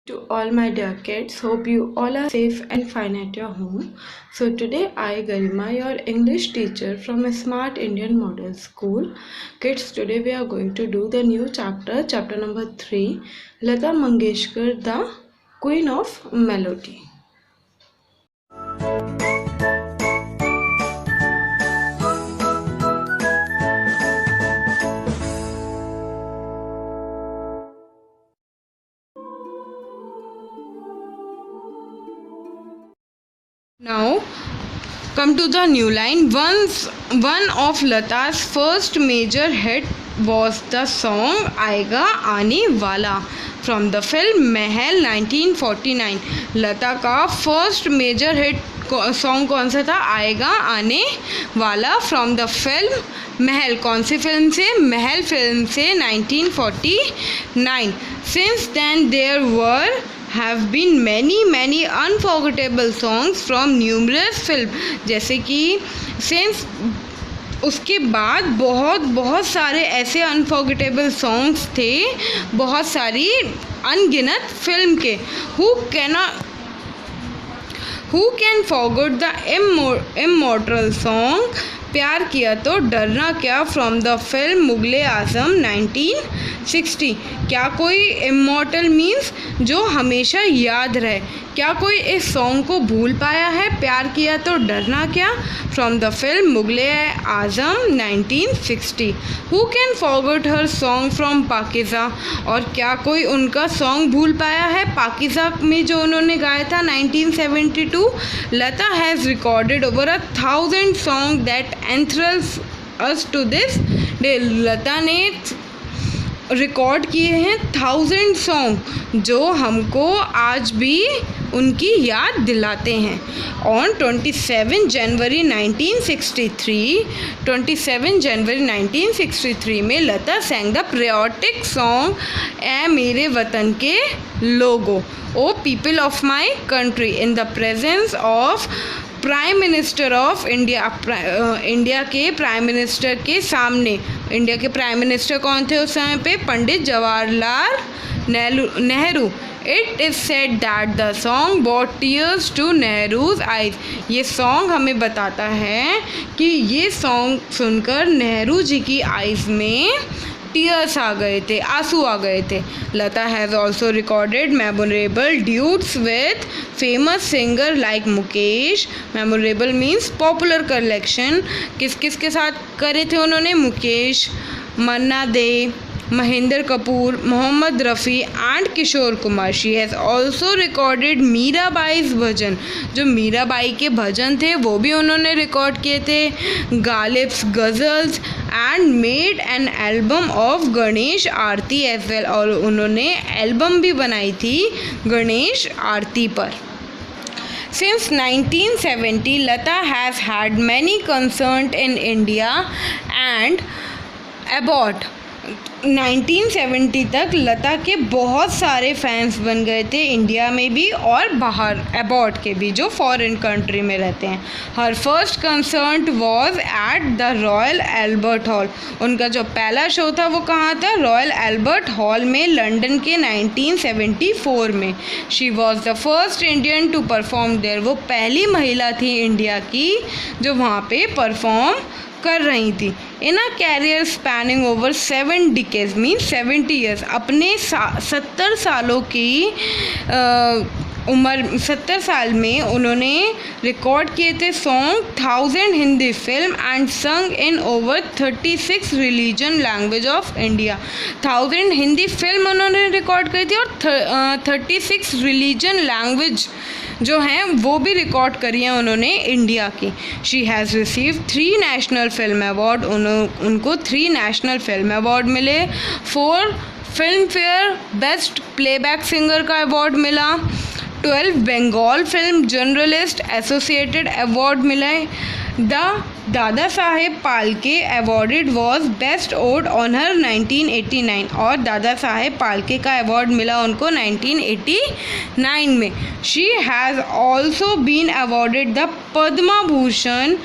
To all my dear kids, hope you all are safe and fine at your home. So today I, Garima, your English teacher from a Smart Indian Model School. Kids, today we are going to do the new chapter number 3, Lata Mangeshkar, the Queen of Melody. Now come to the new line. One of Lata's first major hit was the song Aayega Aane Wala from the film Mahal 1949. लता का first major hit song कौन सा था? आएगा आने वाला from the film महल. कौन सी film से? महल film से 1949. Since then there were have been many unforgettable songs from numerous film. जैसे कि since उसके बाद बहुत सारे ऐसे अनफॉरगेटेबल सॉन्ग्स थे, बहुत सारी अनगिनत फिल्म के. Who can forget the immortal song प्यार किया तो डरना क्या from the film Mughal-e Azam 1960. क्या कोई इमॉर्टल मीन्स जो हमेशा याद रहे? क्या कोई इस सॉन्ग को भूल पाया है? प्यार किया तो डरना क्या from the film Mughal-e Azam 1960. Who can forget her song from Pakeezah. और क्या कोई उनका सॉन्ग भूल पाया है पाकिज़ा में जो उन्होंने गाया था 1972. Lata has recorded over 1000 song that enthralls us to this day. Lata ने रिकॉर्ड किए हैं 1000 सॉन्ग जो हमको आज भी उनकी याद दिलाते हैं. ऑन 27 जनवरी 1963 में Lata sang the patriotic song ए मेरे वतन के लोगो, O people of my country, in the presence of prime minister of India. India के प्राइम मिनिस्टर के सामने. इंडिया के प्राइम मिनिस्टर कौन थे उस समय पे? Pandit Jawaharlal Nehru. It is said that the song brought tears to Nehru's eyes. ये सॉन्ग हमें बताता है कि ये सॉन्ग सुनकर नेहरू जी की आइज़ में टीयर्स आ गए थे, आंसू आ गए थे. Lata has also recorded memorable duets with famous singer like Mukesh. Memorable means popular collection. किस किस के साथ करे थे उन्होंने? Mukesh, Manna Dey, Mahendra Kapoor, Mohammed Rafi and Kishore Kumar. She has also recorded Mirabai's bhajan. जो मीराबाई के भजन थे वो भी उन्होंने रिकॉर्ड किए थे. Ghalib's ghazals and made an album of Ganesh aarti as well. और उन्होंने एल्बम भी बनाई थी गणेश आरती पर. Since 1970, Lata has had many concerts in India and abroad. 1970 तक लता के बहुत सारे फैंस बन गए थे इंडिया में भी और बाहर अब्रॉड के भी, जो फॉरेन कंट्री में रहते हैं. Her first concert was at the Royal Albert Hall. उनका जो पहला शो था वो कहाँ था? रॉयल एल्बर्ट हॉल में, लंदन के 1974 में. She was the first Indian to perform there. वो पहली महिला थी इंडिया की जो वहाँ पे परफॉर्म कर रही थी. In a career spanning over 7 decades mean 70 years. अपने 70 सालों की उम्र, 70 साल में उन्होंने रिकॉर्ड किए थे सॉन्ग 1000 हिंदी फिल्म एंड संग इन over 36 religion language of India. 1000 Hindi film उन्होंने रिकॉर्ड करी थी और 36 रिलीजन लैंग्वेज जो हैं वो भी रिकॉर्ड करी हैं उन्होंने इंडिया की. She has receive 3 national film award. उनको 3 नेशनल फिल्म अवार्ड मिले. 4 Filmfare best playback singer का अवार्ड मिला. 12 Bengal film journalist associated award मिले. The Dadasaheb Phalke awarded was bestowed honour 1989. और दादा साहेब फाल्के का अवार्ड मिला उनको 1989 में. She has also been awarded the Padma Bhushan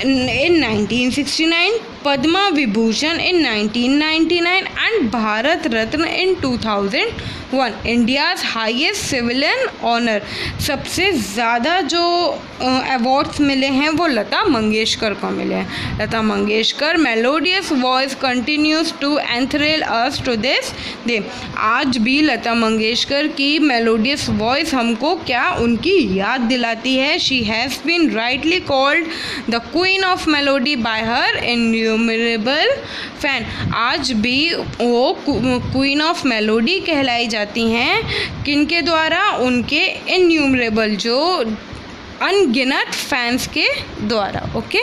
in 1969, Padma Vibhushan in 1999 and Bharat Ratna in 2000 1. India's highest civilian honour, सबसे ज़्यादा जो awards मिले हैं वो लता मंगेशकर को मिले हैं. Lata Mangeshkar melodious voice continues to enthrall us to this day. आज भी लता मंगेशकर की मेलोडियस वॉइस हमको क्या उनकी याद दिलाती है. She has been rightly called the queen of melody by her innumerable fan. आज भी वो क्वीन ऑफ मेलोडी कहलाई जाती हैं किनके द्वारा, उनके इन्यूमरेबल जो अनगिनत फैंस के द्वारा. ओके.